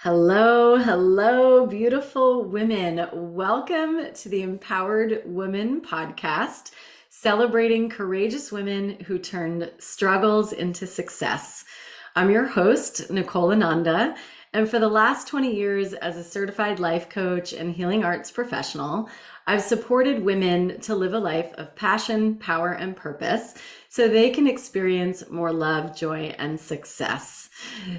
Hello, hello, beautiful women. Welcome to the Empowered Women podcast, celebrating courageous women who turned struggles into success. I'm your host, Nicole and Arin, and for the last 20 years as a certified life coach and healing arts professional, I've supported women to live a life of passion, power, and purpose so they can experience more love, joy, and success.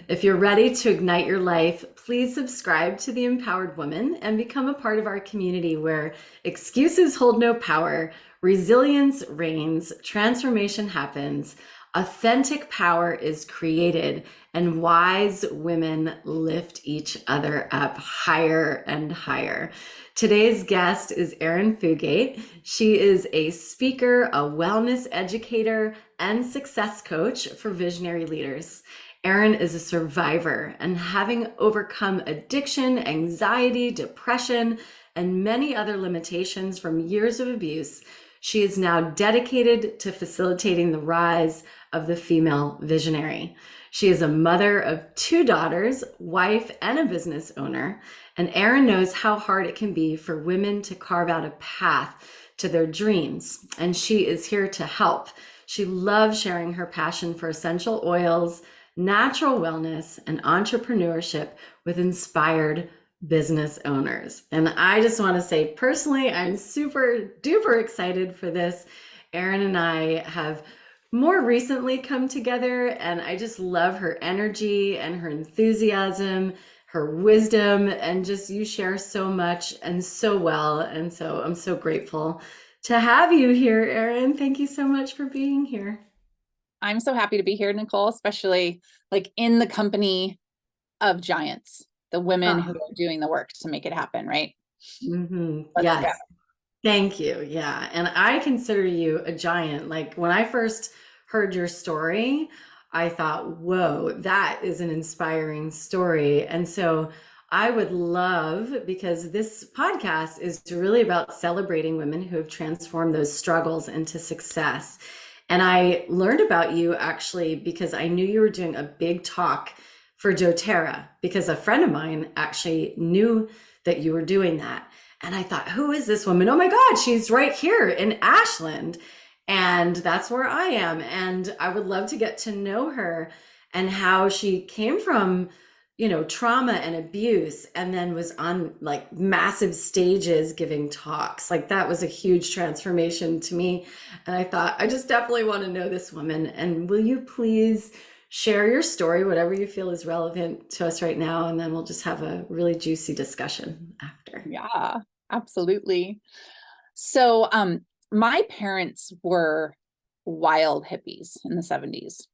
If you're ready to ignite your life, please subscribe to The Empowered Woman and become a part of our community where excuses hold no power, resilience reigns, transformation happens, authentic power is created, and wise women lift each other up higher and higher. Today's guest is Arin Fugate. She is a speaker, a wellness educator, and success coach for visionary leaders. Arin is a survivor, and having overcome addiction, anxiety, depression, and many other limitations from years of abuse, she is now dedicated to facilitating the rise of the female visionary. She is a mother of 2 daughters, wife, and a business owner. And Arin knows how hard it can be for women to carve out a path to their dreams. And she is here to help. She loves sharing her passion for essential oils, natural wellness, and entrepreneurship with inspired business owners. And I just want to say personally, I'm super duper excited for this. Arin and I have more recently come together, and I just love her energy and her enthusiasm, her wisdom, and just you share so much and so well. And so I'm so grateful to have you here, Arin. Thank you so much for being here. I'm so happy to be here, Nicole, especially like in the company of giants, the women who are doing the work to make it happen, right? Let's go. Yes. Thank you. Yeah. And I consider you a giant. Like when I first heard your story, I thought, whoa, that is an inspiring story. And so I would love, because this podcast is really about celebrating women who have transformed those struggles into success. And I learned about you actually because I knew you were doing a big talk for doTERRA, because a friend of mine actually knew that you were doing that. And I thought, who is this woman? Oh my God, she's right here in Ashland. And that's where I am. And I would love to get to know her and how she came from, trauma and abuse, and then was on like massive stages giving talks. Like that was a huge transformation to me. And I thought, I just definitely want to know this woman. And will you please share your story, whatever you feel is relevant to us right now? And then we'll just have a really juicy discussion after. Yeah, absolutely. So, my parents were wild hippies in the 70s.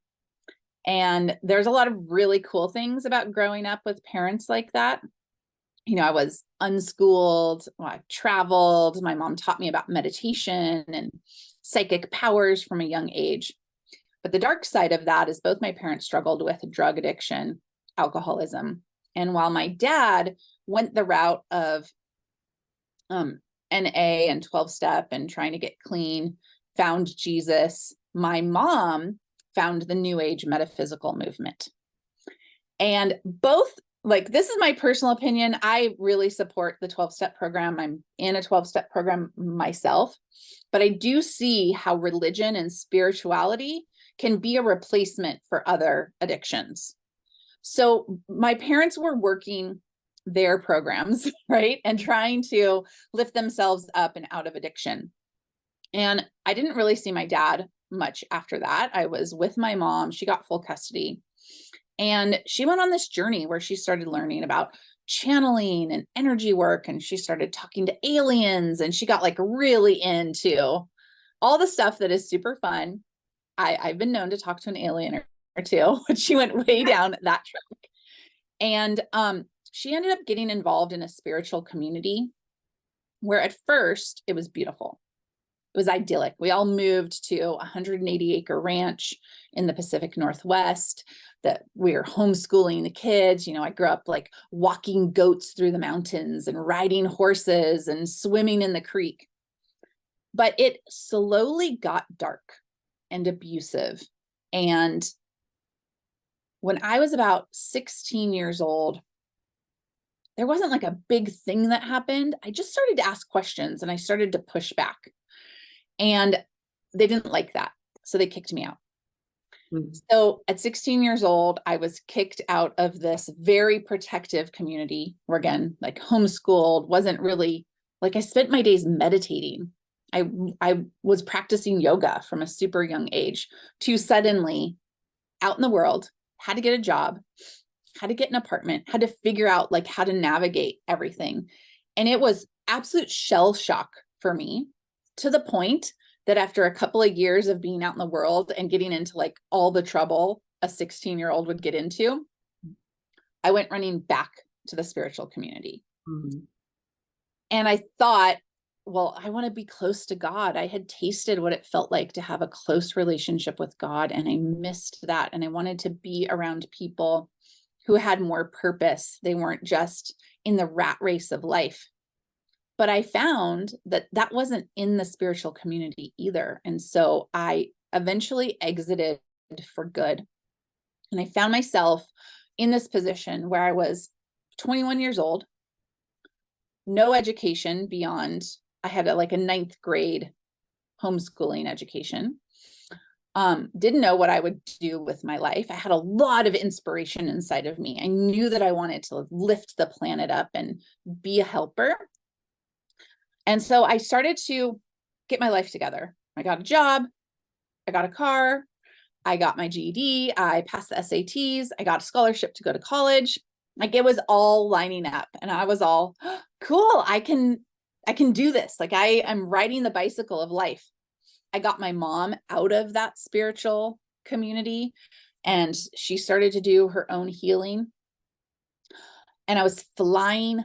And there's a lot of really cool things about growing up with parents like that. I was unschooled, I traveled, my mom taught me about meditation and psychic powers from a young age. But the dark side of that is both my parents struggled with drug addiction, alcoholism. And while my dad went the route of NA and 12-step and trying to get clean, found Jesus, my mom found the New Age metaphysical movement. And both, like, this is my personal opinion. I really support the 12-step program. I'm in a 12-step program myself, but I do see how religion and spirituality can be a replacement for other addictions. So my parents were working their programs, right? And trying to lift themselves up and out of addiction. And I didn't really see my dad much after that. I was with my mom. She got full custody. And she went on this journey where she started learning about channeling and energy work. And she started talking to aliens. And she got like really into all the stuff that is super fun. I've been known to talk to an alien or two, but she went way down that track. And she ended up getting involved in a spiritual community where at first it was beautiful. It was idyllic. We all moved to a 180-acre ranch in the Pacific Northwest that we were homeschooling the kids. I grew up like walking goats through the mountains and riding horses and swimming in the creek. But it slowly got dark and abusive. And when I was about 16 years old, there wasn't like a big thing that happened. I just started to ask questions and I started to push back. And they didn't like that. So they kicked me out. So at 16 years old, I was kicked out of this very protective community where, again, like homeschooled, wasn't really like, I spent my days meditating. I was practicing yoga from a super young age to suddenly out in the world, had to get a job, had to get an apartment, had to figure out like how to navigate everything. And it was absolute shell shock for me, to the point that after a couple of years of being out in the world and getting into like all the trouble a 16-year-old would get into, I went running back to the spiritual community. Mm-hmm. And I thought, well, I want to be close to God. I had tasted what it felt like to have a close relationship with God, and I missed that. And I wanted to be around people who had more purpose. They weren't just in the rat race of life. But I found that that wasn't in the spiritual community either. And so I eventually exited for good. And I found myself in this position where I was 21 years old, no education beyond, I had like a 9th grade homeschooling education. Didn't know what I would do with my life. I had a lot of inspiration inside of me. I knew that I wanted to lift the planet up and be a helper. And so I started to get my life together. I got a job, I got a car, I got my GED, I passed the SATs, I got a scholarship to go to college. Like it was all lining up, and I was all, oh, cool, I can do this. Like I am riding the bicycle of life. I got my mom out of that spiritual community, and she started to do her own healing. And I was flying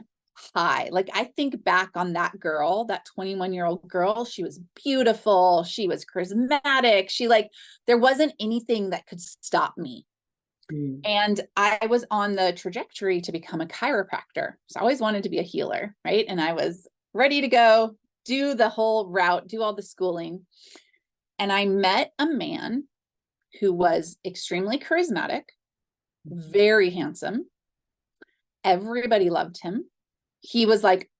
high. Like I think back on that girl, that 21-year-old girl, she was beautiful. She was charismatic. There wasn't anything that could stop me. And I was on the trajectory to become a chiropractor. So I always wanted to be a healer, right? And I was ready to go do the whole route, do all the schooling. And I met a man who was extremely charismatic, very handsome. Everybody loved him. He was like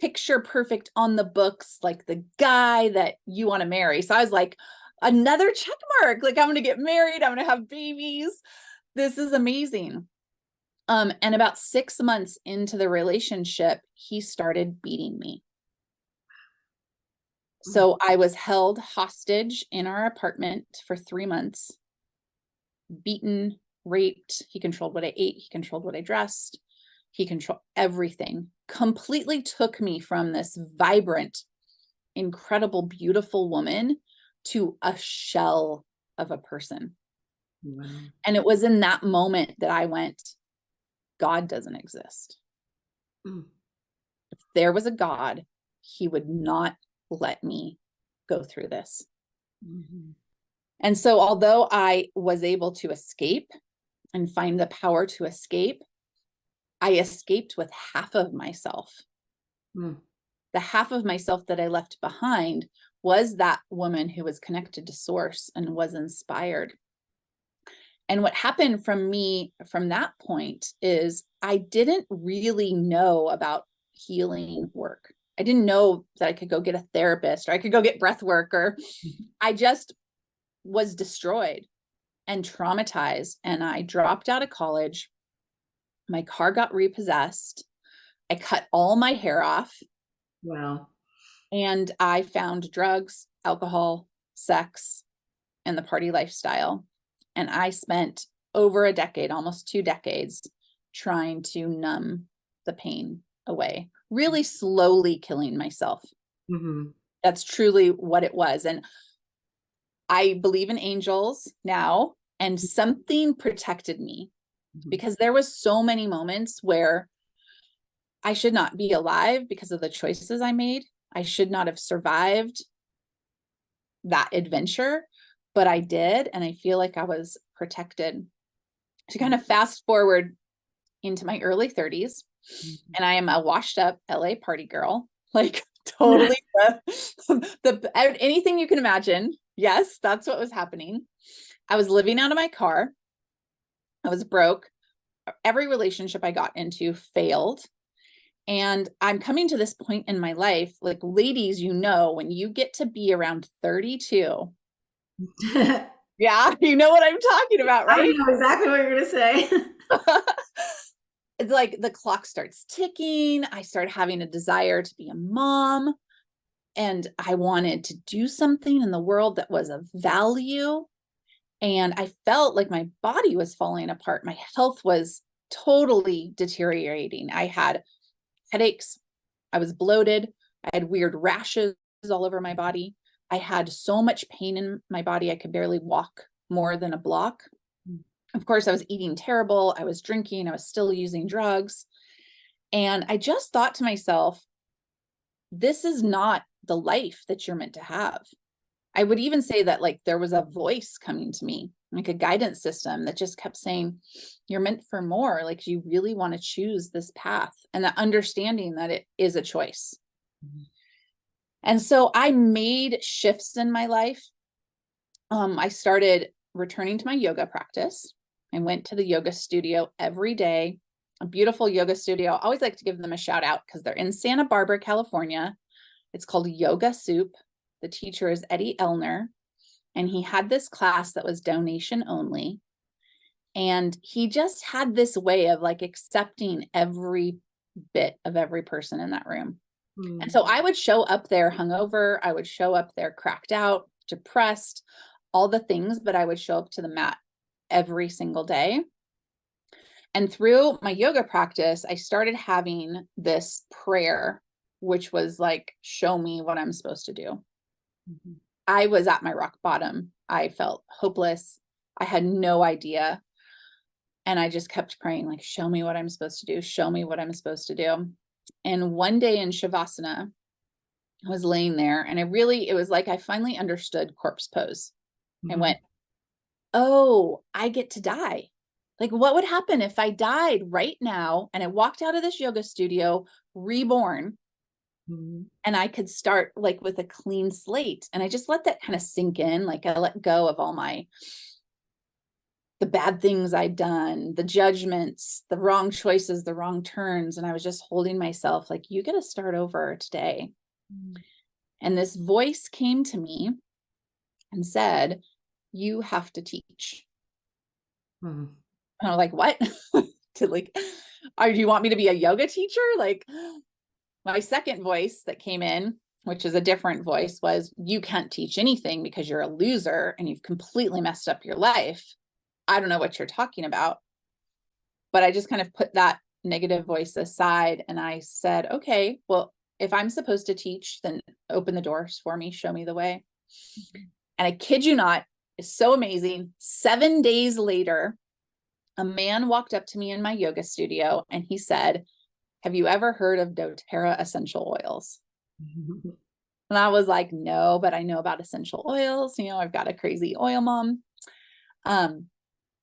picture perfect on the books, like the guy that you want to marry. So I was like, another check mark. Like I'm going to get married. I'm going to have babies. This is amazing. And about 6 months into the relationship, he started beating me. So I was held hostage in our apartment for 3 months, beaten, raped. He controlled what I ate. He controlled what I dressed. He controlled everything. Completely took me from this vibrant, incredible, beautiful woman to a shell of a person. Wow. And it was in that moment that I went, God doesn't exist. If there was a God, he would not let me go through this. And so although I was able to escape and find the power to escape, I escaped with half of myself. The half of myself that I left behind was that woman who was connected to source and was inspired. And what happened from me from that point is I didn't really know about healing work. I didn't know that I could go get a therapist or I could go get breath work, or I just was destroyed and traumatized. And I dropped out of college. My car got repossessed. I cut all my hair off. Wow. And I found drugs, alcohol, sex, and the party lifestyle. And I spent over a decade, almost 2 decades, trying to numb the pain away, really slowly killing myself. That's truly what it was. And I believe in angels now, and something protected me because there was so many moments where I should not be alive because of the choices I made. I should not have survived that adventure, but I did. And I feel like I was protected. To kind of fast forward into my early 30s, and I am a washed up LA party girl, like totally anything you can imagine. Yes, that's what was happening. I was living out of my car. I was broke. every relationship I got into failed. And I'm coming to this point in my life, like, ladies, when you get to be around 32, yeah, you know what I'm talking about, I right? know exactly what you're going to say. It's like the clock starts ticking. I start having a desire to be a mom, and I wanted to do something in the world that was of value. And I felt like my body was falling apart. My health was totally deteriorating. I had headaches. I was bloated. I had weird rashes all over my body. I had so much pain in my body, I could barely walk more than a block. Of course, I was eating terrible. I was drinking. I was still using drugs. And I just thought to myself, this is not the life that you're meant to have. I would even say that, like, there was a voice coming to me, like a guidance system that just kept saying, you're meant for more. Like, you really want to choose this path, and the understanding that it is a choice. Mm-hmm. And so I made shifts in my life. I started returning to my yoga practice. I went to the yoga studio every day, a beautiful yoga studio. I always like to give them a shout out because they're in Santa Barbara, California. It's called Yoga Soup. The teacher is Eddie Elner, and he had this class that was donation only. And he just had this way of, like, accepting every bit of every person in that room. And so I would show up there hungover. I would show up there cracked out, depressed, all the things, but I would show up to the mat every single day. And through my yoga practice, I started having this prayer, which was like, show me what I'm supposed to do. Mm-hmm. I was at my rock bottom. I felt hopeless. I had no idea. And I just kept praying, like, show me what I'm supposed to do. Show me what I'm supposed to do. And one day in Shavasana, I was laying there, and it was like I finally understood corpse pose. Mm-hmm. I went, oh, I get to die. Like, what would happen if I died right now and I walked out of this yoga studio reborn? Mm-hmm. And I could start, like, with a clean slate. And I just let that kind of sink in. Like, I let go of all the bad things I'd done, the judgments, the wrong choices, the wrong turns. And I was just holding myself like, you get to start over today. Mm-hmm. And this voice came to me and said, you have to teach. Mm-hmm. And I was like, what? Do you want me to be a yoga teacher? Like, my second voice that came in, which is a different voice, was, you can't teach anything because you're a loser and you've completely messed up your life. I don't know what you're talking about. But I just kind of put that negative voice aside, and I said, okay, well, if I'm supposed to teach, then open the doors for me, show me the way. Mm-hmm. And I kid you not, it's so amazing. 7 days later, a man walked up to me in my yoga studio and he said, have you ever heard of doTERRA essential oils? Mm-hmm. And I was like, no, but I know about essential oils. I've got a crazy oil mom.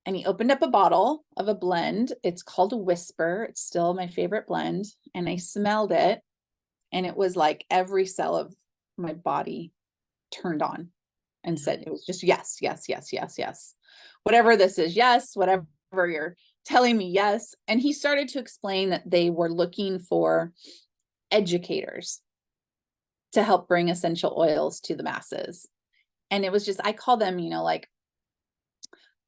And he opened up a bottle of a blend. It's called Whisper. It's still my favorite blend. And I smelled it, and it was like every cell of my body turned on and said, it was just, yes, yes, yes, yes, yes. Whatever this is, yes. Whatever you're telling me, yes. And he started to explain that they were looking for educators to help bring essential oils to the masses. And it was just, I call them, like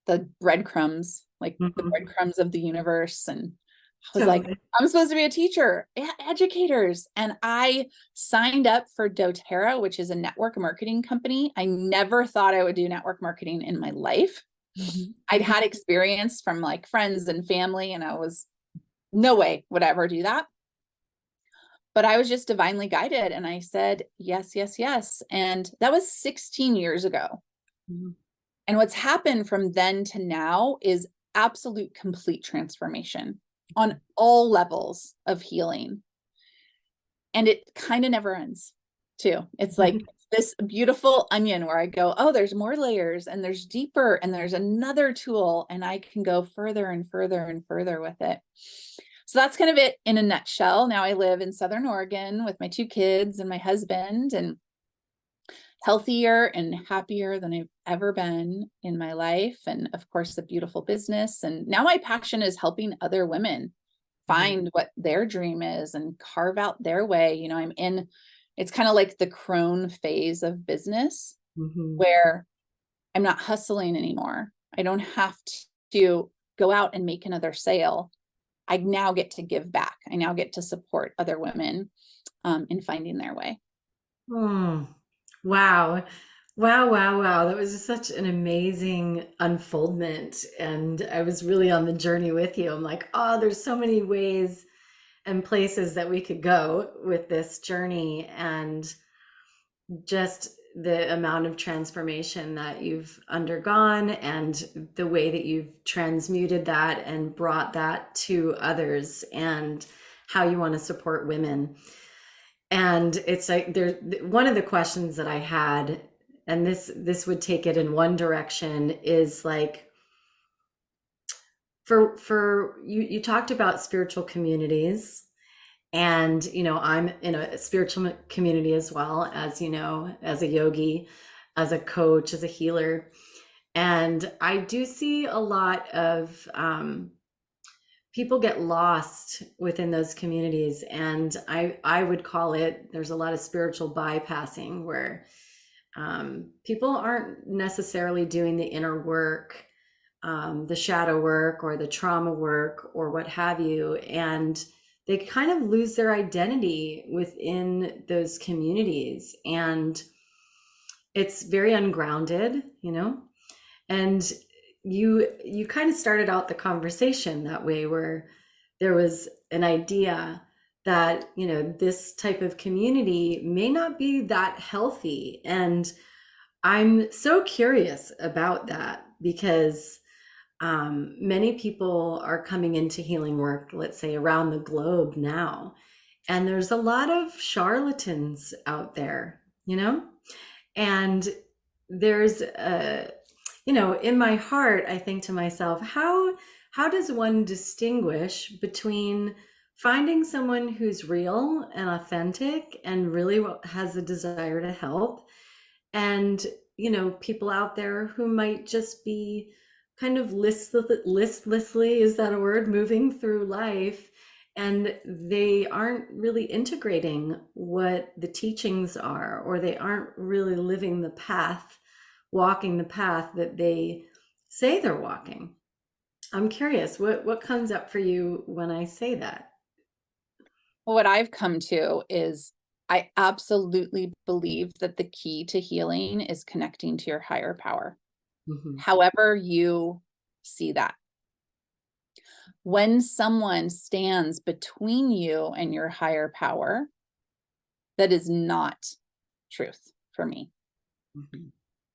the breadcrumbs, like mm-hmm. the breadcrumbs of the universe. And I was like, I'm supposed to be a teacher, educators. And I signed up for doTERRA, which is a network marketing company. I never thought I would do network marketing in my life. Mm-hmm. I'd had experience from, like, friends and family, and I was, no way would I ever do that. But I was just divinely guided. And I said, yes, yes, yes. And that was 16 years ago. Mm-hmm. And what's happened from then to now is absolute complete transformation on all levels of healing. And it kind of never ends too. It's like this beautiful onion where I go, oh, there's more layers, and there's deeper, and there's another tool, and I can go further and further and further with it. So that's kind of it in a nutshell. Now I live in Southern Oregon with my 2 kids and my husband, and healthier and happier than I've ever been in my life. And of course, a beautiful business. And now my passion is helping other women find what their dream is and carve out their way. It's kind of like the crone phase of business Mm-hmm. where I'm not hustling anymore. I don't have to go out and make another sale. I now get to give back. I now get to support other women in finding their way. Mm. Wow. Wow, wow, wow. That was just such an amazing unfoldment. And I was really on the journey with you. I'm like, oh, there's so many ways and places that we could go with this journey. And just the amount of transformation that you've undergone and the way that you've transmuted that and brought that to others and how you want to support women. And it's like there, one of the questions that I had, and this would take it in one direction, is like for you talked about spiritual communities, and I'm in a spiritual community as well, as as a yogi, as a coach, as a healer. And I do see a lot of people get lost within those communities, and I would call it, there's a lot of spiritual bypassing where people aren't necessarily doing the inner work, the shadow work or the trauma work or what have you, and they kind of lose their identity within those communities, and it's very ungrounded, and you kind of started out the conversation that way, where there was an idea that this type of community may not be that healthy. And I'm so curious about that because many people are coming into healing work, let's say around the globe now, and there's a lot of charlatans out there, and there's a, in my heart, I think to myself, how does one distinguish between finding someone who's real and authentic and really has a desire to help, and people out there who might just be kind of listlessly, is that a word, moving through life, and they aren't really integrating what the teachings are, or they aren't really living the path, walking the path that they say they're walking. I'm curious, what comes up for you when I say that? Well, what I've come to is I absolutely believe that the key to healing is connecting to your higher power, Mm-hmm. however you see that. When someone stands between you and your higher power, that is not truth for me. Mm-hmm.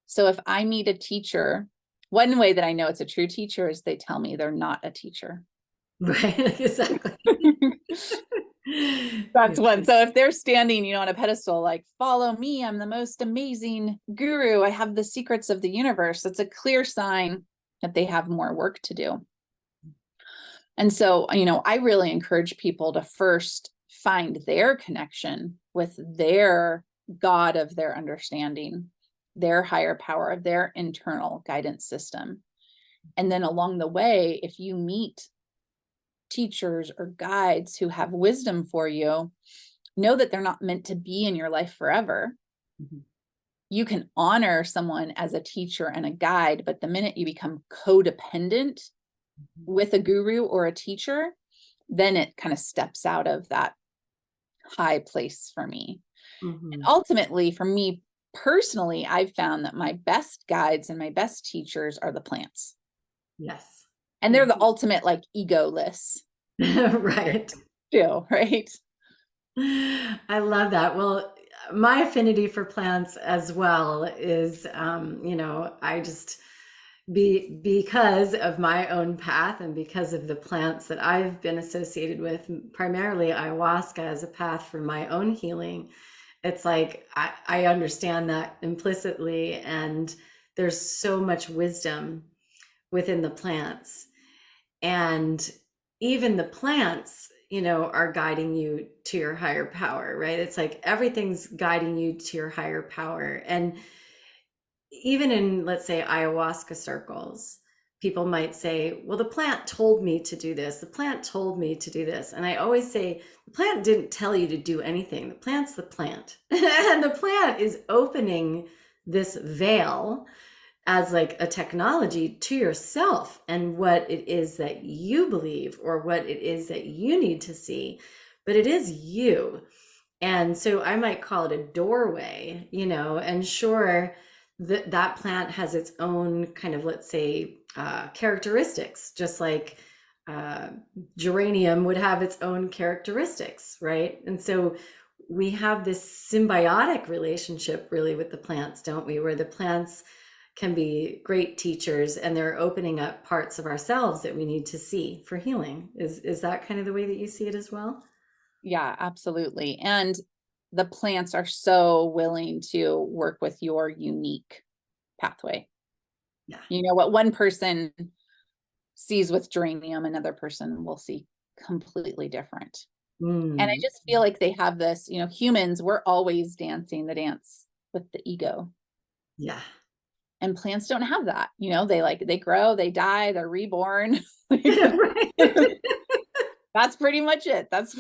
So if I meet a teacher, one way that I know it's a true teacher is they tell me they're not a teacher. Right, exactly. That's one. So if they're standing, on a pedestal, like, follow me, I'm the most amazing guru, I have the secrets of the universe, that's a clear sign that they have more work to do. And so, I really encourage people to first find their connection with their God of their understanding, their higher power, of their internal guidance system. And then along the way, if you meet teachers or guides who have wisdom for you, know that they're not meant to be in your life forever. Mm-hmm. You can honor someone as a teacher and a guide, but the minute you become codependent with a guru or a teacher, then it kind of steps out of that high place for me. Mm-hmm. And ultimately, for me personally, I've found that my best guides and my best teachers are the plants. Yes. And they're the ultimate, like, egoless Right. too, right? I love that. Well, my affinity for plants as well is, I just because of my own path and because of the plants that I've been associated with, primarily ayahuasca as a path for my own healing. It's like I understand that implicitly, and there's so much wisdom within the plants. And even the plants, are guiding you to your higher power, right? It's like everything's guiding you to your higher power. And even in, let's say, ayahuasca circles, people might say, well, the plant told me to do this. The plant told me to do this. And I always say, the plant didn't tell you to do anything. The plant's the plant. And the plant is opening this veil as like a technology to yourself and what it is that you believe or what it is that you need to see. But it is you. And so I might call it a doorway, and sure, that plant has its own kind of, let's say, characteristics, just like uh, geranium would have its own characteristics, right? And so we have this symbiotic relationship really with the plants, don't we? Where the plants can be great teachers and they're opening up parts of ourselves that we need to see for healing. Is that kind of the way that you see it as well? Yeah, absolutely. And the plants are so willing to work with your unique pathway. Yeah. What one person sees with geranium, another person will see completely different. And I Mm. just feel like they have this, humans, we're always dancing the dance with the ego. Yeah. And plants don't have that. They grow, they die, they're reborn. Right. That's pretty much it. That's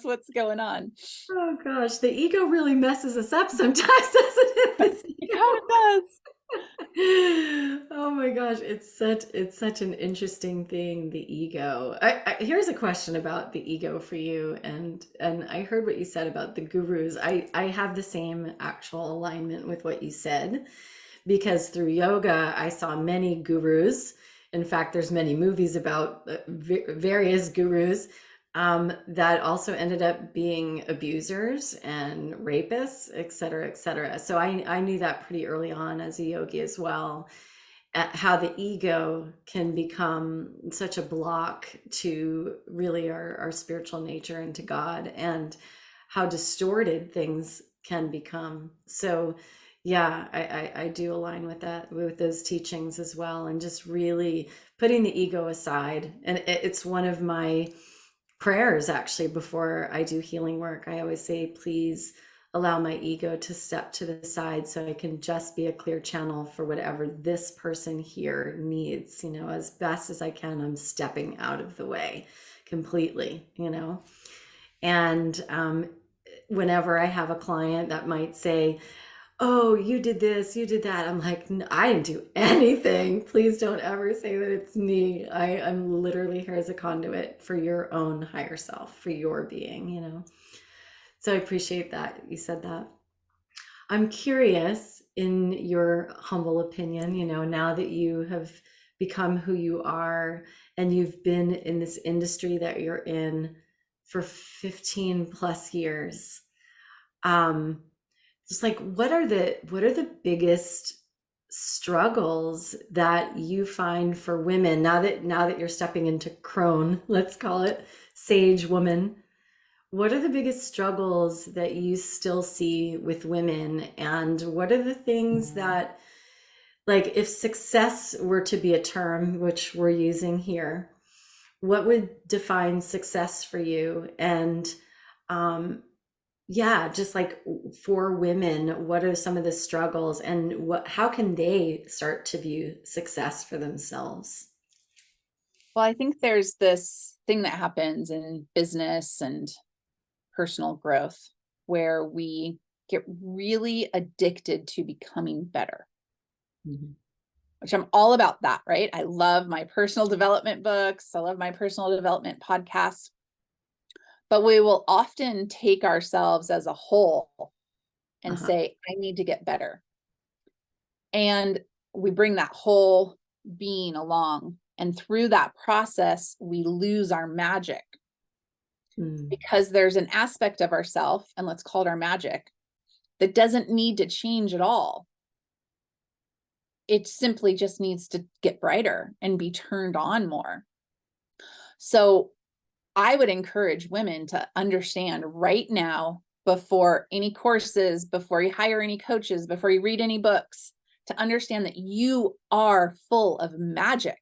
what's going on. Oh gosh, the ego really messes us up sometimes, doesn't it? This It ego. kind of does. Oh my gosh, it's such an interesting thing, the ego. Here's a question about the ego for you, and I heard what you said about the gurus. I have the same actual alignment with what you said, because through yoga I saw many gurus. In fact, there's many movies about various gurus that also ended up being abusers and rapists, et cetera, et cetera. So I knew that pretty early on as a yogi as well, at how the ego can become such a block to really our spiritual nature and to God, and how distorted things can become. So yeah, I do align with that, with those teachings as well, and just really putting the ego aside. And it's one of my prayers actually before I do healing work. I always say, please allow my ego to step to the side so I can just be a clear channel for whatever this person here needs. As best as I can, I'm stepping out of the way completely. And whenever I have a client that might say, oh, you did this, you did that, I'm like, I didn't do anything. Please don't ever say that it's me. I'm literally here as a conduit for your own higher self, for your being. So I appreciate that you said that. I'm curious, in your humble opinion, now that you have become who you are and you've been in this industry that you're in for 15 plus years, just like, what are the biggest struggles that you find for women now that you're stepping into crone, let's call it, sage woman? What are the biggest struggles that you still see with women, and what are the things that, like, if success were to be a term which we're using here, what would define success for you? And um yeah, just like, for women, what are some of the struggles, and how can they start to view success for themselves? Well, I think there's this thing that happens in business and personal growth where we get really addicted to becoming better, Mhm. which I'm all about that, right? I love my personal development books. I love my personal development podcasts, but we will often take ourselves as a whole and Uh-huh. say, I need to get better. And we bring that whole being along. And through that process, we lose our magic, Mm. because there's an aspect of ourself, and let's call it our magic, that doesn't need to change at all. It simply just needs to get brighter and be turned on more. So I would encourage women to understand right now, before any courses, before you hire any coaches, before you read any books, to understand that you are full of magic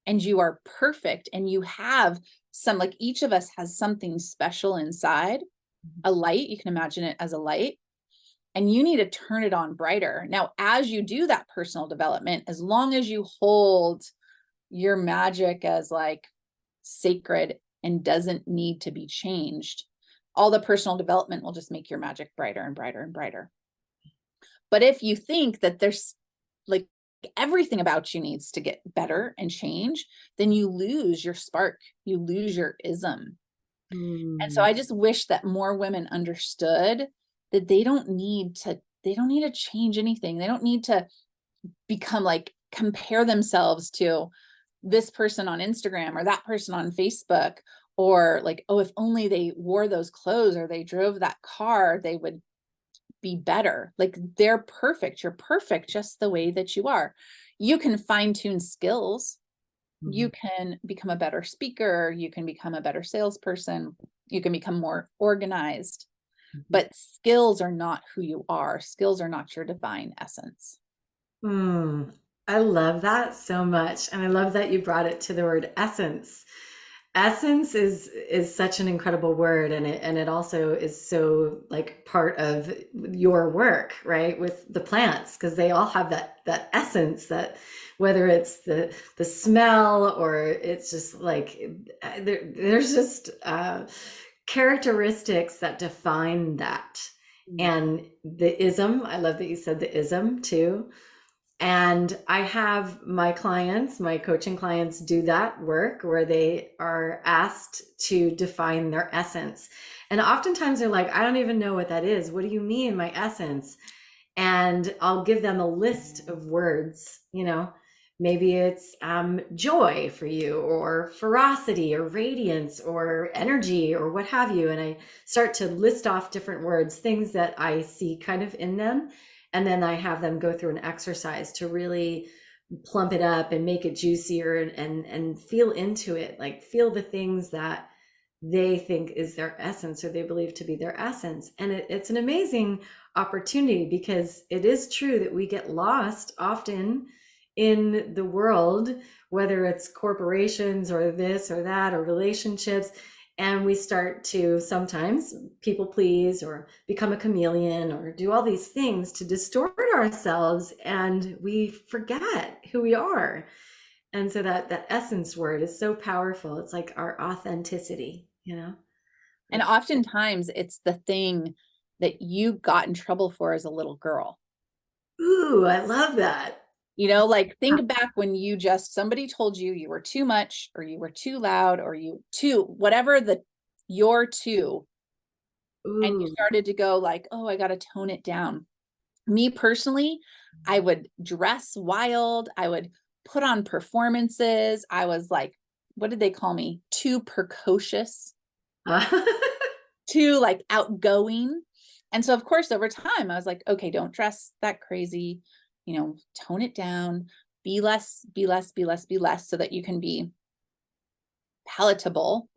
and you are perfect and you have some, like each of us has something special inside, a light. You can imagine it as a light, and you need to turn it on brighter. Now, as you do that personal development, as long as you hold your magic as like sacred and doesn't need to be changed, all the personal development will just make your magic brighter and brighter and brighter. But if you think that there's like everything about you needs to get better and change, then you lose your spark, you lose your ism. And so I just wish that more women understood that they don't need to change anything. They don't need to become like compare themselves to this person on Instagram or that person on Facebook, or like, oh, if only they wore those clothes or they drove that car, they would be better. Like they're perfect. You're perfect just the way that you are. You can fine tune skills. You can become a better speaker. You can become a better salesperson. You can become more organized, but skills are not who you are. Skills are not your divine essence. I love that so much. And I love that you brought it to the word essence. Essence is such an incredible word, and it also is so like part of your work, right? With the plants, because they all have that essence, that whether it's the smell or it's just like there's just characteristics that define that. And the ism, I love that you said the ism too. And I have my clients, my coaching clients, do that work where they are asked to define their essence. And oftentimes they're like, I don't even know what that is. What do you mean, my essence? And I'll give them a list of words, maybe it's joy for you, or ferocity, or radiance, or energy, or what have you. And I start to list off different words, things that I see kind of in them. And then I have them go through an exercise to really plump it up and make it juicier, and feel into it, like feel the things that they think is their essence, or they believe to be their essence. And it's an amazing opportunity, because it is true that we get lost often in the world, whether it's corporations or this or that or relationships. And we start to sometimes people please or become a chameleon or do all these things to distort ourselves, and we forget who we are. And so that essence word is so powerful. It's like our authenticity. And oftentimes it's the thing that you got in trouble for as a little girl. Ooh, I love that. Like think back when somebody told you were too much, or you were too loud, or whatever you're too. And you Ooh. started to go like, oh, I got to tone it down. Me personally, I would dress wild. I would put on performances. I was like, what did they call me? Too precocious, too like outgoing. And so of course, over time, I was like, okay, don't dress that crazy, tone it down, be less, be less, be less, be less, so that you can be palatable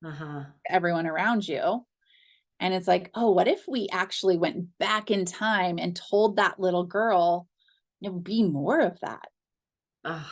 to everyone around you. And it's like, oh, what if we actually went back in time and told that little girl, be more of that? Oh,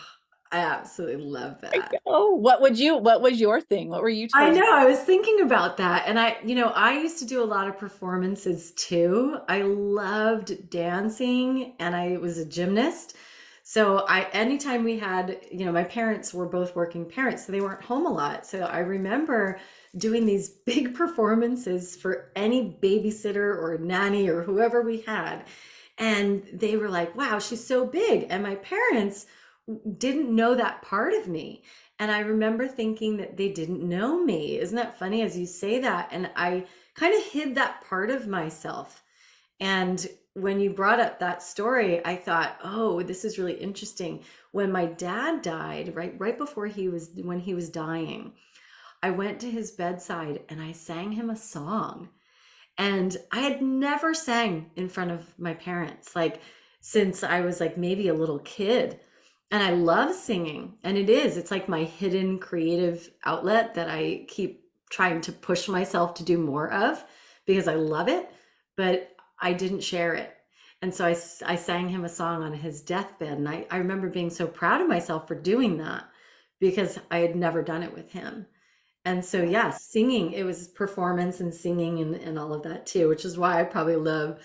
I absolutely love that. Oh, what was your thing? What were you I told? know, I was thinking about that. And I used to do a lot of performances too. I loved dancing, and I was a gymnast. So anytime we had, my parents were both working parents, so they weren't home a lot. So I remember doing these big performances for any babysitter or nanny or whoever we had. And they were like, wow, she's so big. And my parents didn't know that part of me. And I remember thinking that they didn't know me. Isn't that funny as you say that? And I kind of hid that part of myself. And when you brought up that story, I thought, oh, this is really interesting. When my dad died, right before when he was dying, I went to his bedside and I sang him a song. And I had never sang in front of my parents, like since I was like maybe a little kid. And I love singing. And it's like my hidden creative outlet that I keep trying to push myself to do more of, because I love it, but I didn't share it. And so I sang him a song on his deathbed. And I remember being so proud of myself for doing that, because I had never done it with him. And so, yeah, singing, it was performance and singing and all of that too, which is why I probably love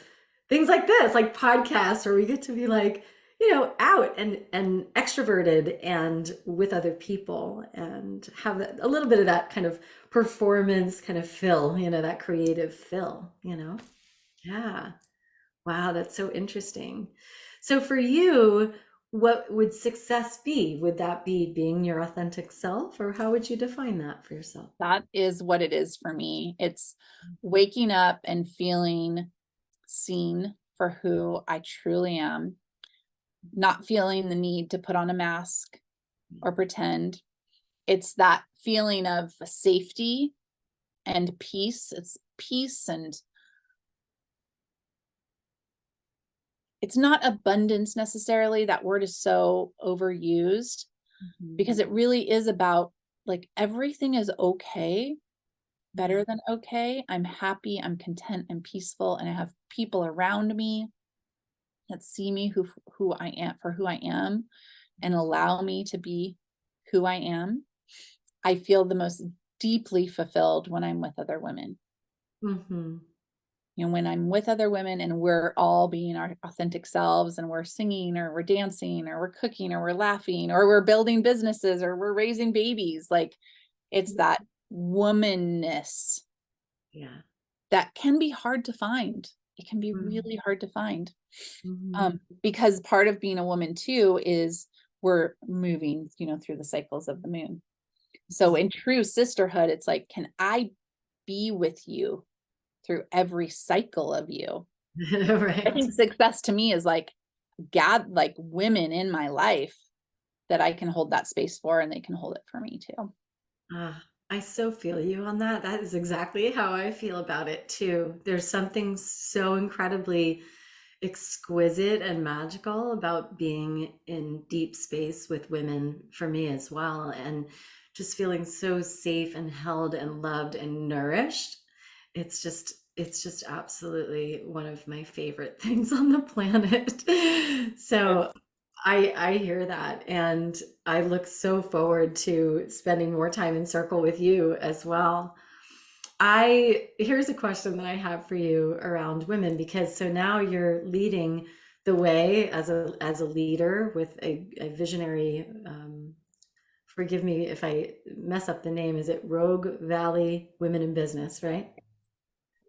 things like this, like podcasts, where we get to be like, out and extroverted and with other people and have a little bit of that kind of performance kind of fill, that creative fill, Yeah. Wow, that's so interesting. So for you, what would success be? Would that be being your authentic self, or how would you define that for yourself? That is what it is for me. It's waking up and feeling seen for who I truly am, not feeling the need to put on a mask or pretend. It's that feeling of safety and peace. It's peace, and it's not abundance necessarily. That word is so overused because it really is about like everything is okay, better than okay. I'm happy, I'm content, I'm peaceful, and I have people around me that see me who I am for who I am and allow me to be who I am. I feel the most deeply fulfilled when I'm with other women. Mm-hmm. When I'm with other women and we're all being our authentic selves and we're singing or we're dancing or we're cooking or we're laughing or we're building businesses or we're raising babies, like it's that womanness Yeah. that can be hard to find. It can be Mm-hmm. really hard to find. Mm-hmm. Because part of being a woman too is we're moving, through the cycles of the moon. So in true sisterhood, it's like, can I be with you through every cycle of you? I Right. think success to me is like like women in my life that I can hold that space for and they can hold it for me too. I so feel you on that. That is exactly how I feel about it too. There's something so incredibly exquisite and magical about being in deep space with women for me as well. And just feeling so safe and held and loved and nourished. It's just absolutely one of my favorite things on the planet. So I hear that, and I look so forward to spending more time in circle with you as well. I Here's a question that I have for you around women, because so now you're leading the way as a leader with a visionary. Forgive me if I mess up the name. Is it Rogue Valley Women in Business, right?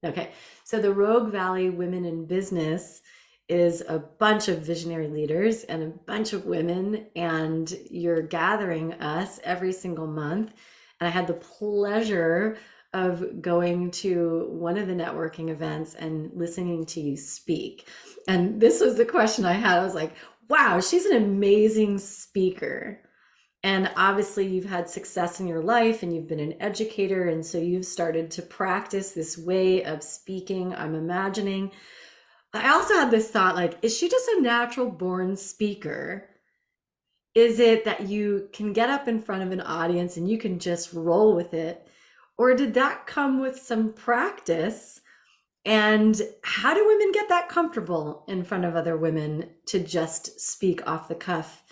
Okay, so the Rogue Valley Women in Business is a bunch of visionary leaders and a bunch of women, and you're gathering us every single month. And I had the pleasure of going to one of the networking events and listening to you speak. And this was the question I had. I was like, wow, she's an amazing speaker. And obviously, you've had success in your life and you've been an educator. And so you've started to practice this way of speaking, I'm imagining. I also had this thought like, is she just a natural born speaker? Is it that you can get up in front of an audience and you can just roll with it? Or did that come with some practice? And how do women get that comfortable in front of other women to just speak off the cuff?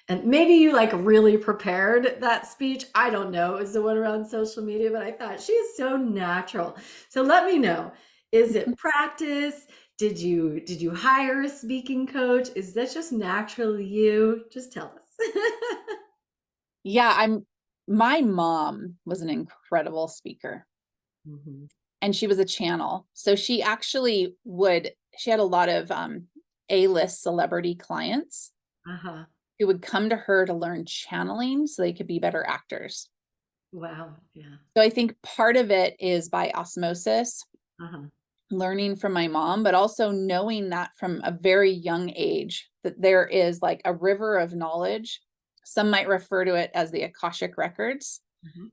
And maybe you like really prepared that speech. I don't know. It was the one around social media, but I thought she is so natural. So let me know. Is it practice? Did you hire a speaking coach? Is that just naturally you? Just tell us. Yeah, my mom was an incredible speaker Mhm. and she was a channel. So she actually she had a lot of A-list celebrity clients Uh-huh. who would come to her to learn channeling so they could be better actors. Wow. Yeah. So I think part of it is by osmosis, Uh-huh. learning from my mom, but also knowing that from a very young age that there is like a river of knowledge. Some might refer to it as the Akashic records, Mhm.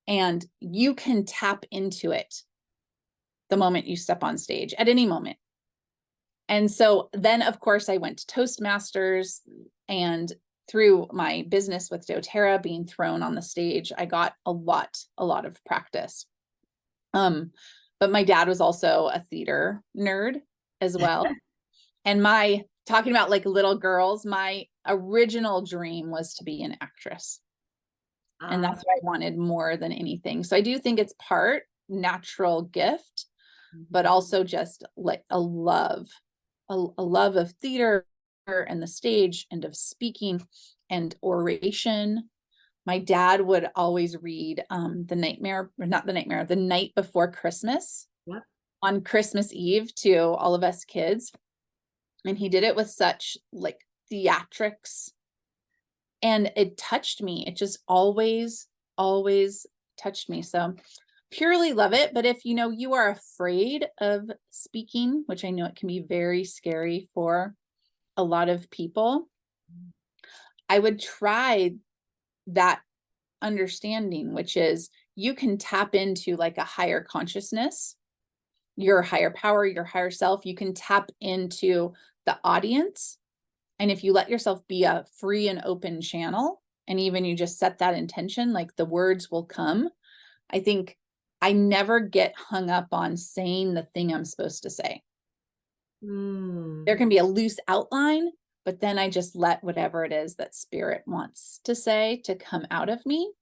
and you can tap into it the moment you step on stage at any moment. And so then, of course, I went to Toastmasters, and through my business with doTERRA being thrown on the stage, I got a lot of practice. But my dad was also a theater nerd as well. And talking about like little girls, my original dream was to be an actress. And that's what I wanted more than anything. So I do think it's part natural gift, but also just like a love of theater and the stage and of speaking and oration. My dad would always read The Night Before Christmas Yep. on Christmas Eve to all of us kids. And he did it with such like theatrics. And it touched me. It just always touched me. So purely love it. But if you are afraid of speaking, which I know it can be very scary for a lot of people, I would try that understanding, which is you can tap into like a higher consciousness, your higher power, your higher self. You can tap into the audience. And if you let yourself be a free and open channel, and even you just set that intention, like the words will come. I think I never get hung up on saying the thing I'm supposed to say. There can be a loose outline, but then I just let whatever it is that spirit wants to say to come out of me.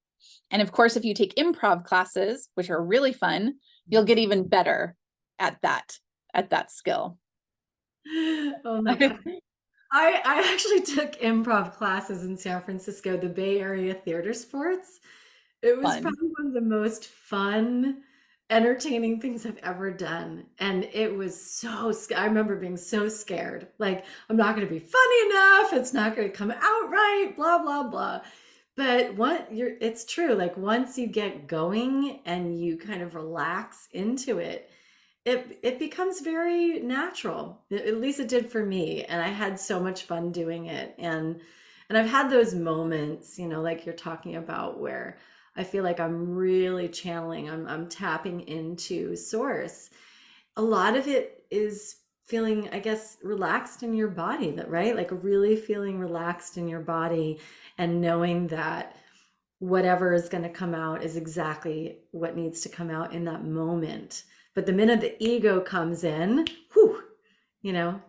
And of course, if you take improv classes, which are really fun, you'll get even better at that skill. Oh my God. I actually took improv classes in San Francisco, the Bay Area theater sports. It was Fun. probably one of the most fun, entertaining things I've ever done. And it was I remember being so scared. Like, I'm not going to be funny enough. It's not going to come out right, blah, blah, blah. But it's true. Like, once you get going and you kind of relax into it, it becomes very natural. At least it did for me, and I had so much fun doing it. And I've had those moments, like you're talking about, where I feel like I'm really channeling, I'm tapping into source. A lot of it is feeling, I guess, relaxed in your body, that right? Like really feeling relaxed in your body and knowing that whatever is going to come out is exactly what needs to come out in that moment. But the minute the ego comes in, whew, you know,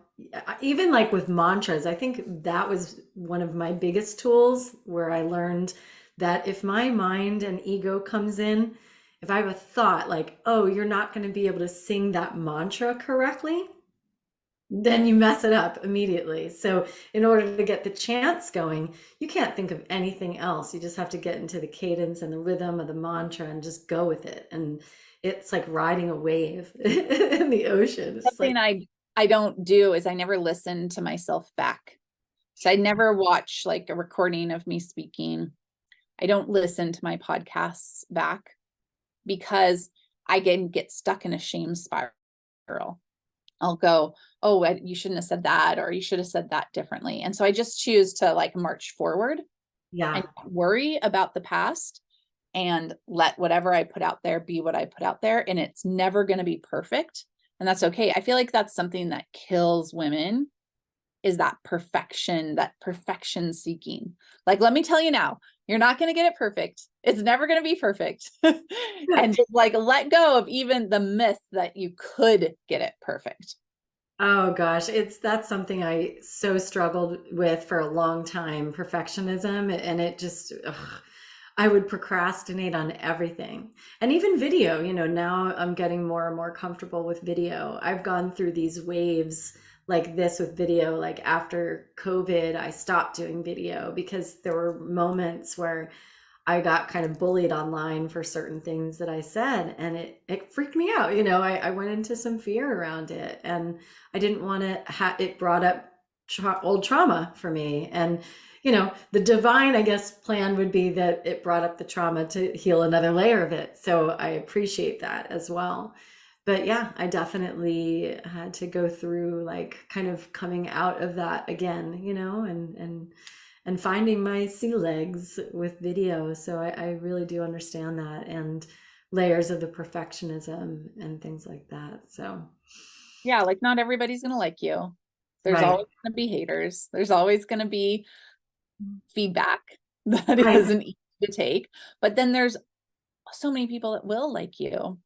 even like with mantras, I think that was one of my biggest tools, where I learned that if my mind and ego comes in, if I have a thought like, oh, you're not going to be able to sing that mantra correctly, then you mess it up immediately. So in order to get the chants going, you can't think of anything else. You just have to get into the cadence and the rhythm of the mantra and just go with it. And it's like riding a wave in the ocean. It's just Something like, I don't do is I never listen to myself back. So I never watch like a recording of me speaking. I don't listen to my podcasts back because I can get stuck in a shame spiral. I'll go, oh, you shouldn't have said that, or you should have said that differently. And so I just choose to like march forward yeah. and not worry about the past and let whatever I put out there be what I put out there. And it's never going to be perfect. And that's okay. I feel like that's something that kills women, is that perfection seeking. Like, let me tell you now, you're not going to get it perfect. It's never going to be perfect. And just like let go of even the myth that you could get it perfect. Oh gosh, that's something I so struggled with for a long time, perfectionism, and it just I would procrastinate on everything. And even video, now I'm getting more and more comfortable with video. I've gone through these waves like this with video. Like after COVID, I stopped doing video because there were moments where I got kind of bullied online for certain things that I said, and it freaked me out. I went into some fear around it, and I didn't want to it brought up old trauma for me. And, the divine, I guess, plan would be that it brought up the trauma to heal another layer of it. So I appreciate that as well. But yeah, I definitely had to go through like kind of coming out of that again, and finding my sea legs with video. So I really do understand that, and layers of the perfectionism and things like that. So, Yeah, like not everybody's going to like you. There's right, always going to be haters. There's always going to be feedback that right. isn't easy to take. But then there's so many people that will like you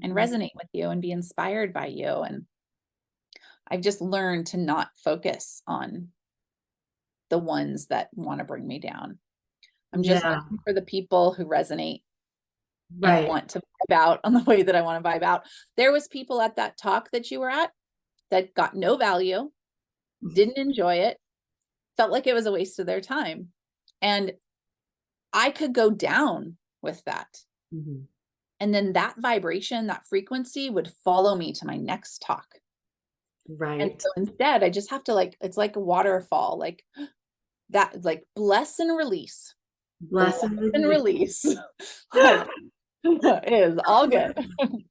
and Mhm. resonate with you and be inspired by you. And I've just learned to not focus on the ones that want to bring me down. I'm just Yeah. looking for the people who resonate and Right. want to vibe out on the way that I want to vibe out. There was people at that talk that you were at that got no value, didn't enjoy it, felt like it was a waste of their time. And I could go down with that. Mhm. And then that vibration, that frequency would follow me to my next talk. And Right. so instead, I just have to like, it's like a waterfall, like that, like bless and release, bless Bless and and release. release. Like it is all good.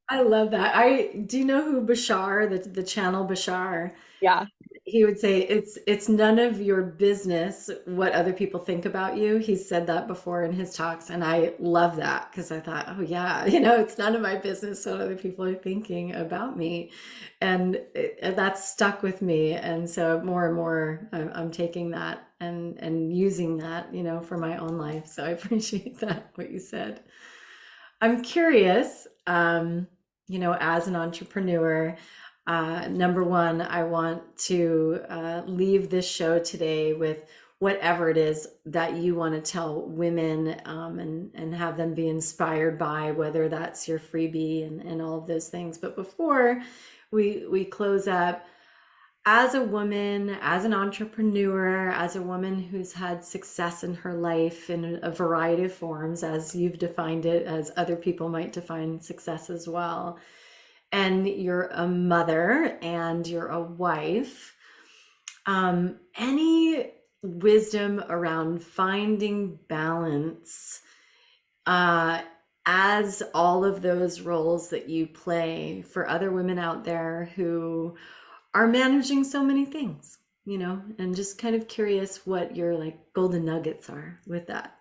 I love that. I do you know who Bashar, the channel Bashar? Yeah. He would say it's none of your business what other people think about you. He's said that before in his talks, and I love that because I thought, oh yeah, it's none of my business what other people are thinking about me, and that's stuck with me. And so more and more, I'm taking that and using that, for my own life. So I appreciate that what you said. I'm curious, as an entrepreneur, number one, I want to leave this show today with whatever it is that you want to tell women, and have them be inspired by, whether that's your freebie and all of those things. But before we close up, as a woman, as an entrepreneur, as a woman who's had success in her life in a variety of forms, as you've defined it, as other people might define success as well, and you're a mother and you're a wife, any wisdom around finding balance, uh, as all of those roles that you play for other women out there who are managing so many things, and just kind of curious what your like golden nuggets are with that.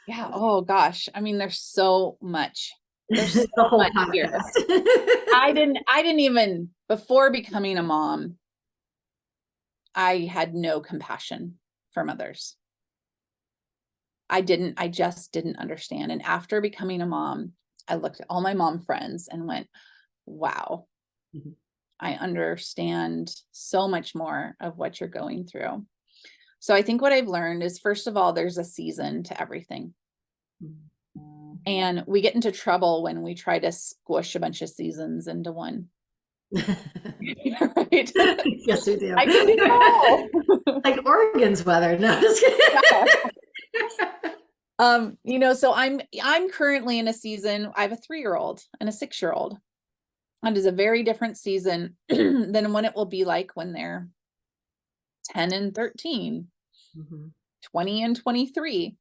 Yeah. Oh gosh. I mean, there's so much. There's so It's a whole much here. podcast. I didn't even, before becoming a mom, I had no compassion for mothers. I just didn't understand. And after becoming a mom, I looked at all my mom friends and went, wow, Mhm. I understand so much more of what you're going through. So I think what I've learned is, first of all, there's a season to everything. And we get into trouble when we try to squish a bunch of seasons into one. Right? Yes, we do. I can do it all. Like Oregon's weather. No, just kidding. So I'm currently in a season. I have a 3-year-old and a 6-year-old. And it is a very different season than what it will be like when they're 10 and 13, Mhm. 20 and 23.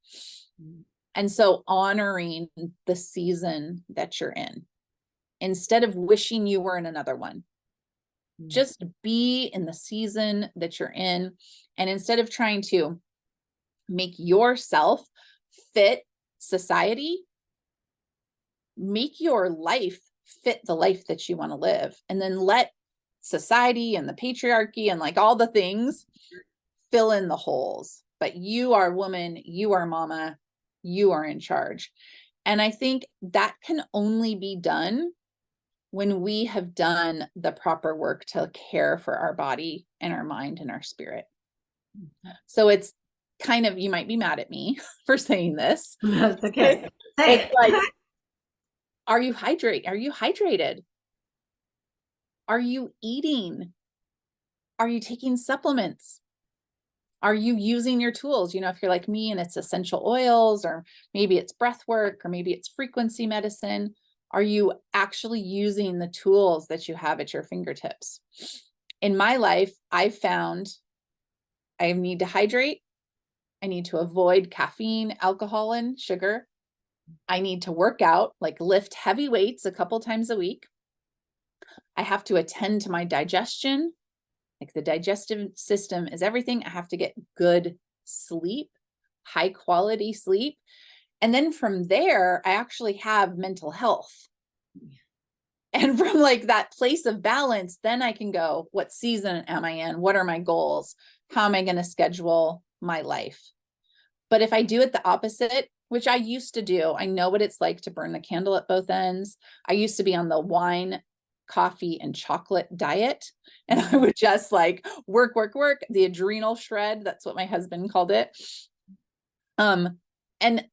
Mhm. And so honoring the season that you're in, instead of wishing you were in another one, just be in the season that you're in. And instead of trying to make yourself fit society, make your life fit the life that you want to live. And then let society and the patriarchy and like all the things fill in the holes. But you are woman, you are mama, you are in charge. And I think that can only be done when we have done the proper work to care for our body and our mind and our spirit. So it's kind of, you might be mad at me for saying this. That's okay. Say It's like, it. are you hydrated? Are you eating? Are you taking supplements? Are you using your tools? If you're like me and it's essential oils, or maybe it's breath work, or maybe it's frequency medicine, are you actually using the tools that you have at your fingertips? In my life, I found I need to hydrate. I need to avoid caffeine, alcohol, and sugar. I need to work out, like lift heavy weights a couple times a week. I have to attend to my digestion. Like the digestive system is everything. I have to get good sleep, high quality sleep. And then from there, I actually have mental health. And from like that place of balance, then I can go, what season am I in? What are my goals? How am I going to schedule my life? But if I do it the opposite, which I used to do, I know what it's like to burn the candle at both ends. I used to be on the wine, coffee, and chocolate diet. And I would just like work, the adrenal shred. That's what my husband called it. And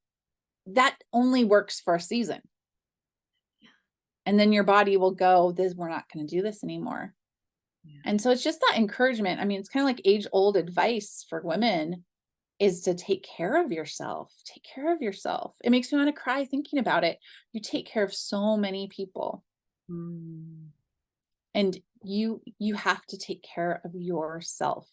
that only works for a season. And then your body will go, this, we're not going to do this anymore. Yeah. And so it's just that encouragement. I mean, it's kind of like age-old advice for women is to take care of yourself. Take care of yourself. It makes me want to cry thinking about it. You take care of so many people. Mm. And you have to take care of yourself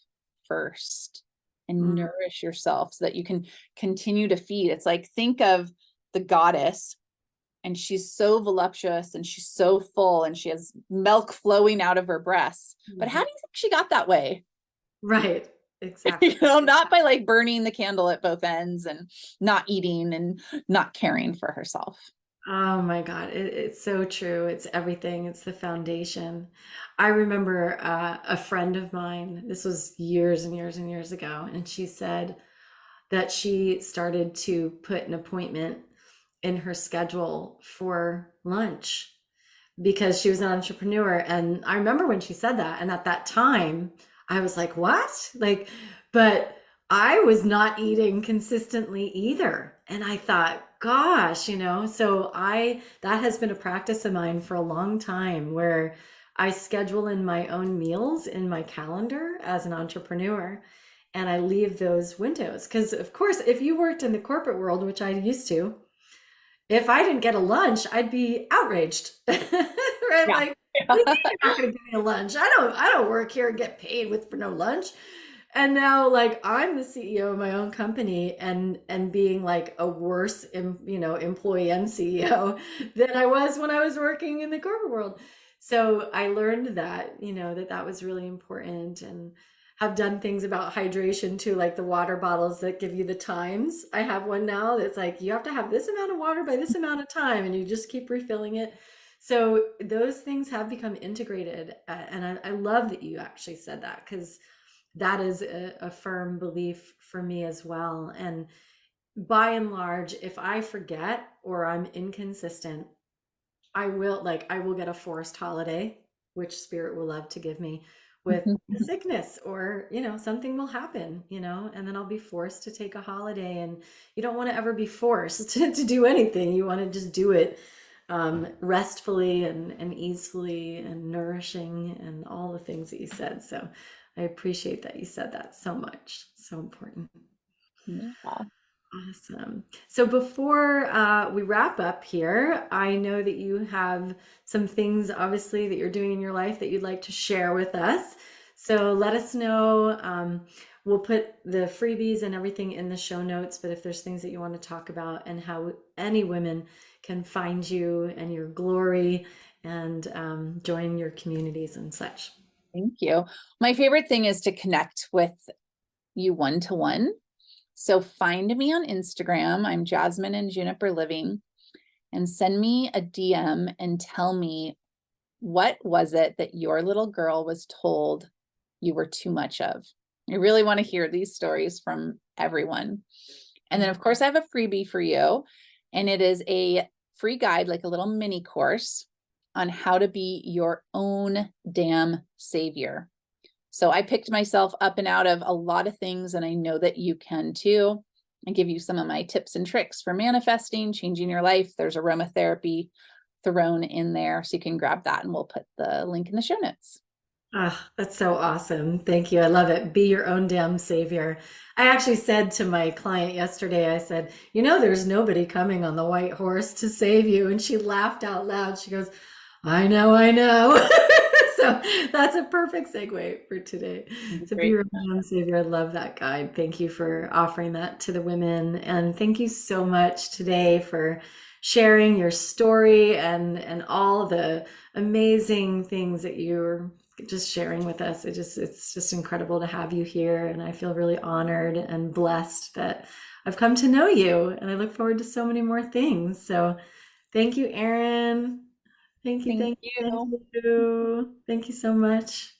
first and Mm. nourish yourself so that you can continue to feed. It's like, think of the goddess, and she's so voluptuous and she's so full and she has milk flowing out of her breasts. But how do you think she got that way? Right. Exactly. Not by like burning the candle at both ends and not eating and not caring for herself. Oh my God, it's so true. It's everything. It's the foundation. I remember a friend of mine, this was years and years and years ago, and she said that she started to put an appointment in her schedule for lunch because she was an entrepreneur. And I remember when she said that. And at that time, I was like, what? Like, but I was not eating consistently either. And I thought, gosh, that has been a practice of mine for a long time where I schedule in my own meals in my calendar as an entrepreneur. And I leave those windows. Because, of course, if you worked in the corporate world, which I used to, if I didn't get a lunch, I'd be outraged. Right? Yeah. Like, what do you mean you're not gonna give me a lunch? I don't work here and get paid with for no lunch. And now like I'm the CEO of my own company and being like a worse employee and CEO than I was when I was working in the corporate world. So I learned that, that was really important, and have done things about hydration too, like the water bottles that give you the times. I have one now that's like you have to have this amount of water by this amount of time, and you just keep refilling it. So those things have become integrated, and I love that you actually said that, because that is a firm belief for me as well. And by and large, if I forget or I'm inconsistent, I will get a forced holiday, which spirit will love to give me, with a sickness, or something will happen, and then I'll be forced to take a holiday. And you don't want to ever be forced to do anything. You want to just do it restfully and easily and nourishing, and all the things that you said. So I appreciate that you said that so much. So important. Yeah. Awesome. So before we wrap up here, I know that you have some things, obviously, that you're doing in your life that you'd like to share with us. So let us know. We'll put the freebies and everything in the show notes, but if there's things that you want to talk about, and how any women can find you and your glory, and join your communities and such. Thank you. My favorite thing is to connect with you one-to-one. So find me on Instagram. I'm Jasmine and Juniper Living, and send me a DM and tell me, what was it that your little girl was told you were too much of? I really want to hear these stories from everyone. And then of course I have a freebie for you, and it is a free guide, like a little mini course on how to be your own damn savior. So I picked myself up and out of a lot of things, and I know that you can too. I give you some of my tips and tricks for manifesting, changing your life. There's aromatherapy thrown in there, so you can grab that, and we'll put the link in the show notes. Ah, that's so awesome. Thank you. I love it. Be your own damn savior. I actually said to my client yesterday, I said, there's nobody coming on the white horse to save you. And she laughed out loud. She goes, I know, I know. So that's a perfect segue for today. So be Great. your own damn savior. I love that guide. Thank you for offering that to the women. And thank you so much today for sharing your story and all the amazing things that you're just sharing with us. It's just incredible to have you here, and I feel really honored and blessed that I've come to know you, and I look forward to so many more things. So thank you, Arin. Thank you, Thank thank you, thank you. you. Thank you so much.